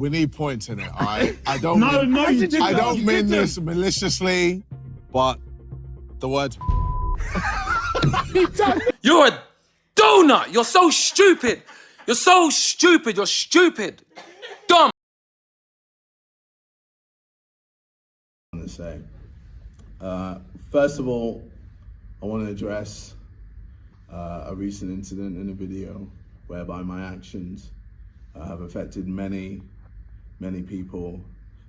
We need points in it, all right? I don't mean this maliciously, but the word. You're a donut. You're so stupid. You're so stupid. You're stupid. Dumb. I want to say, first of all, I want to address a recent incident in a video whereby my actions have affected many people,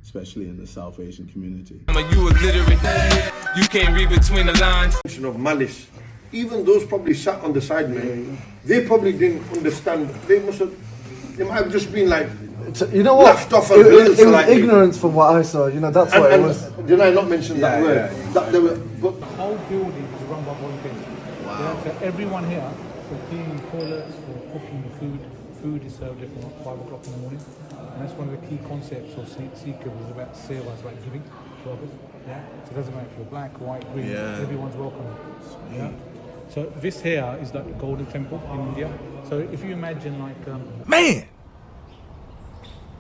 especially in the South Asian community. You illiterate. You can't read between the lines. Of malice. Even those probably sat on the side, man, they probably didn't understand. They might have just been like, you know what? Laughed off it was ignorance from what I saw. You know, that's what it was. Did I not mention that word? Yeah. That they were, but the whole building is run by volunteers. Wow. Yeah, so everyone here, for cleaning toilets, for cooking the food. Food is served at 5 o'clock in the morning, and that's one of the key concepts of Seeker was about seva, it's about giving to others. Yeah, so it doesn't matter if you're black, white, green, everyone's welcome. Yeah. So this here is like the Golden Temple in India. So if you imagine like man,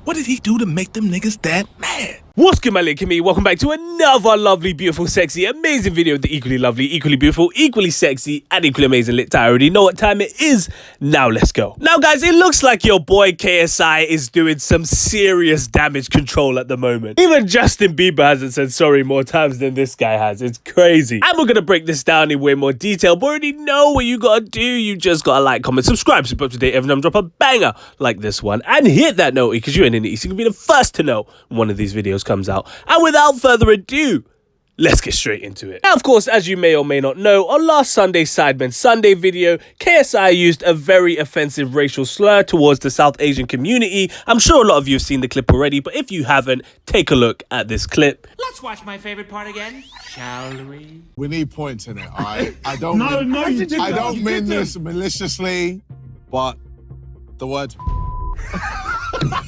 what did he do to make them niggas that mad? What's good, my link me? Welcome back to another lovely, beautiful, sexy, amazing video of the equally lovely, equally beautiful, equally sexy, and equally amazing LiTTy. I already know what time it is. Now let's go. Now guys, it looks like your boy KSI is doing some serious damage control at the moment. Even Justin Bieber hasn't said sorry more times than this guy has. It's crazy. And we're gonna break this down in way more detail, but already know what you gotta do. You just gotta like, comment, subscribe, so up to date every time I drop a banger like this one, and hit that note because you ain't in it, so you can be the first to know when one of these videos comes out. And without further ado, let's get straight into it. Now, of course, as you may or may not know, on last Sunday's Sidemen Sunday video, KSI used a very offensive racial slur towards the South Asian community. I'm sure a lot of you have seen the clip already, but if you haven't, take a look at this clip. Let's watch my favorite part again, shall we? We need points in it, all right? I don't mean this maliciously, but the word.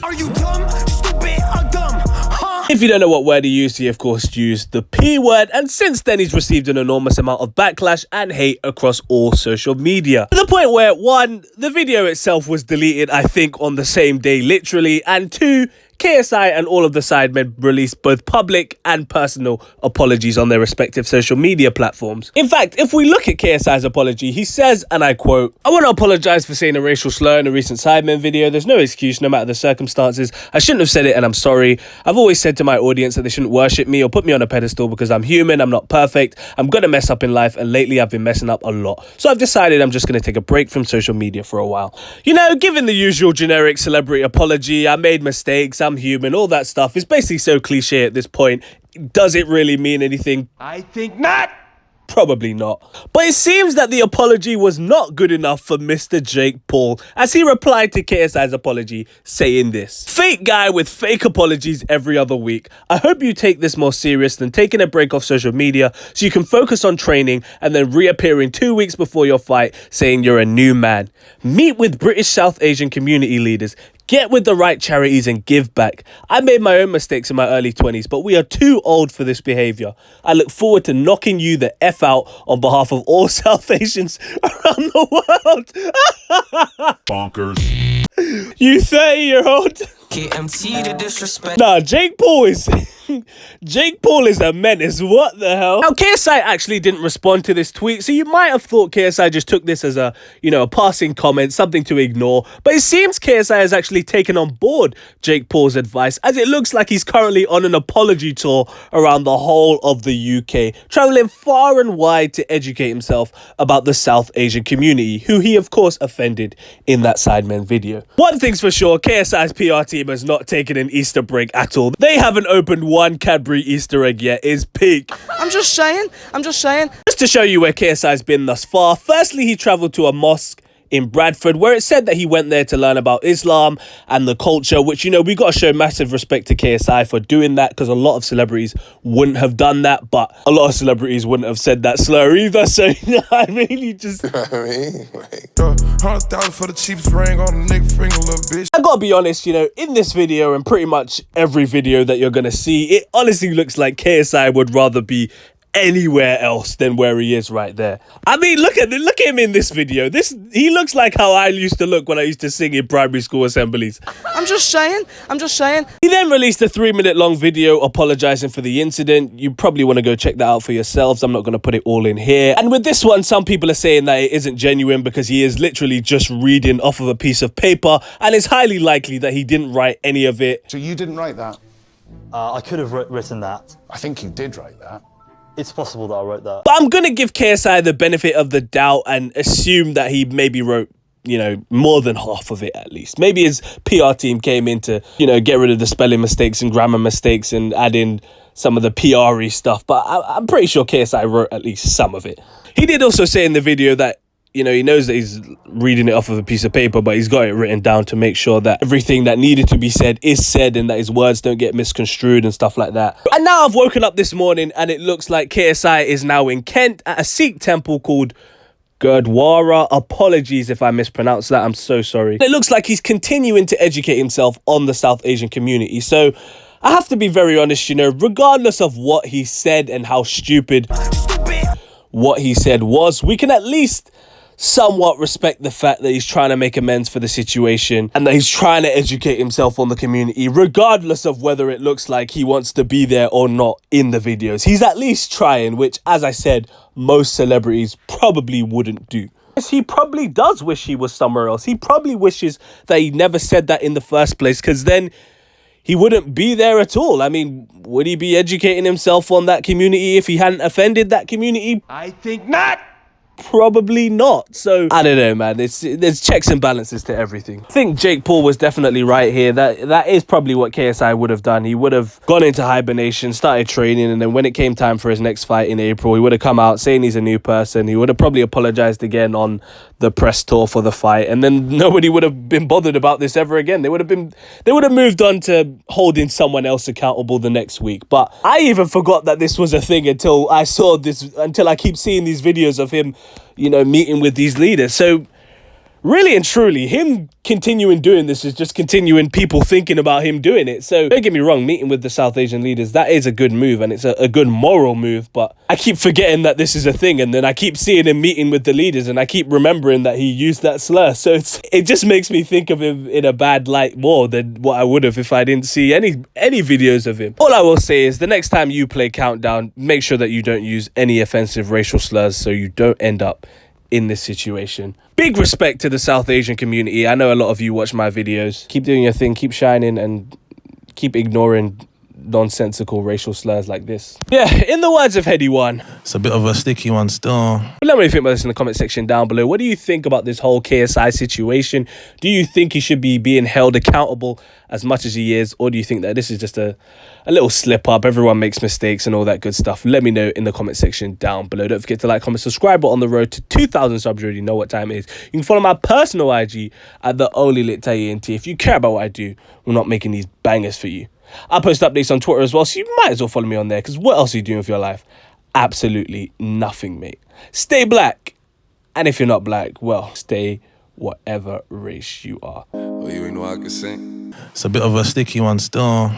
Are you dumb, stupid, or dumb? Huh? If you don't know what word he used, he of course used the P word, and since then he's received an enormous amount of backlash and hate across all social media. To the point where, one, the video itself was deleted, I think, on the same day, literally, and two, KSI and all of the Sidemen released both public and personal apologies on their respective social media platforms. In fact, if we look at KSI's apology, he says, and I quote, "I want to apologize for saying a racial slur in a recent Sidemen video. There's no excuse no matter the circumstances. I shouldn't have said it and I'm sorry. I've always said to my audience that they shouldn't worship me or put me on a pedestal because I'm human, I'm not perfect, I'm gonna mess up in life, and lately I've been messing up a lot. So I've decided I'm just gonna take a break from social media for a while." You know, given the usual generic celebrity apology, I made mistakes, I'm human, all that stuff is basically so cliche at this point. Does it really mean anything? I think not. Probably not. But it seems that the apology was not good enough for Mr. Jake Paul, as he replied to KSI's apology saying this: "Fake guy with fake apologies every other week. I hope you take this more serious than taking a break off social media so you can focus on training and then reappearing 2 weeks before your fight saying you're a new man. Meet with British South Asian community leaders. Get with the right charities and give back. I made my own mistakes in my early 20s, but we are too old for this behavior. I look forward to knocking you the F out on behalf of all South Asians around the world." Bonkers. You 30-year-old. KMT the disrespect. Nah, Jake Paul is a menace. What the hell? Now, KSI actually didn't respond to this tweet, so you might have thought KSI just took this as a, a passing comment, something to ignore. But it seems KSI has actually taken on board Jake Paul's advice, as it looks like he's currently on an apology tour around the whole of the UK, traveling far and wide to educate himself about the South Asian community, who he of course offended in that Sidemen video. One thing's for sure, KSI's PR team has not taken an Easter break at all. They haven't opened one Cadbury Easter egg yet. Is peak. I'm just saying. Just to show you where KSI's been thus far, firstly, he travelled to a mosque in Bradford, where it said that he went there to learn about Islam and the culture, which, we got to show massive respect to KSI for doing that, because a lot of celebrities wouldn't have done that, but a lot of celebrities wouldn't have said that slur either. So, I mean, he just... $100,000 for the cheapest ring on the nigga finger, little bitch. I gotta be honest, in this video and pretty much every video that you're gonna see, it honestly looks like KSI would rather be anywhere else than where he is right there. I mean, look at him in this video. He looks like how I used to look when I used to sing in primary school assemblies. I'm just saying. He then released a 3-minute long video apologizing for the incident. You probably want to go check that out for yourselves. I'm not going to put it all in here. And with this one, some people are saying that it isn't genuine because he is literally just reading off of a piece of paper, and it's highly likely that he didn't write any of it. So you didn't write that? I could have written that. I think you did write that. It's possible that I wrote that. But I'm going to give KSI the benefit of the doubt and assume that he maybe wrote, you know, more than half of it at least. Maybe his PR team came in to, you know, get rid of the spelling mistakes and grammar mistakes and add in some of the PR-y stuff. But I'm pretty sure KSI wrote at least some of it. He did also say in the video that, you know, he knows that he's reading it off of a piece of paper, but he's got it written down to make sure that everything that needed to be said is said and that his words don't get misconstrued and stuff like that. And now I've woken up this morning and it looks like KSI is now in Kent at a Sikh temple called Gurdwara. Apologies if I mispronounced that. I'm so sorry. It looks like he's continuing to educate himself on the South Asian community. So I have to be very honest, you know, regardless of what he said and how stupid what he said was, we can at least somewhat respect the fact that he's trying to make amends for the situation and that he's trying to educate himself on the community, regardless of whether it looks like he wants to be there or not in the videos. He's at least trying, which, as I said, most celebrities probably wouldn't do. He probably does wish he was somewhere else. He probably wishes that he never said that in the first place, because then he wouldn't be there at all. I mean, would he be educating himself on that community if he hadn't offended that community? I think not. Probably not. So I don't know, man. There's checks and balances to everything. I think Jake Paul was definitely right here. That is probably what KSI would have done. He would have gone into hibernation, started training, and then when it came time for his next fight in April, he would have come out saying he's a new person. He would have probably apologized again on the press tour for the fight, and then nobody would have been bothered about this ever again. They would have moved on to holding someone else accountable the next week. But I even forgot that this was a thing until I keep seeing these videos of him, you know, meeting with these leaders. So really and truly, him continuing doing this is just continuing people thinking about him doing it. So don't get me wrong, meeting with the South Asian leaders, that is a good move and it's a good moral move. But I keep forgetting that this is a thing, and then I keep seeing him meeting with the leaders and I keep remembering that he used that slur. So it just makes me think of him in a bad light more than what I would have if I didn't see any videos of him. All I will say is the next time you play Countdown, make sure that you don't use any offensive racial slurs so you don't end up in this situation. Big respect to the South Asian community. I know a lot of you watch my videos. Keep doing your thing, keep shining, and keep ignoring nonsensical racial slurs like this. Yeah, in the words of Heady One, It's a bit of a sticky one still. let me know what you think about this in the comment section down below. What do you think about this whole KSI situation? Do you think he should be being held accountable as much as he is, or do you think that this is just a little slip up? Everyone makes mistakes and all that good stuff. Let me know in the comment section down below. Don't forget to like, comment, subscribe. We're on the road to 2,000 subs. You already know what time it is. You can follow my personal IG at the only LiTTyENT. If you care about what I do, we're not making these bangers for you. I post updates on Twitter as well, so you might as well follow me on there, because what else are you doing with your life? Absolutely nothing, mate. Stay black. And if you're not black, well, stay whatever race you are. It's a bit of a sticky one still.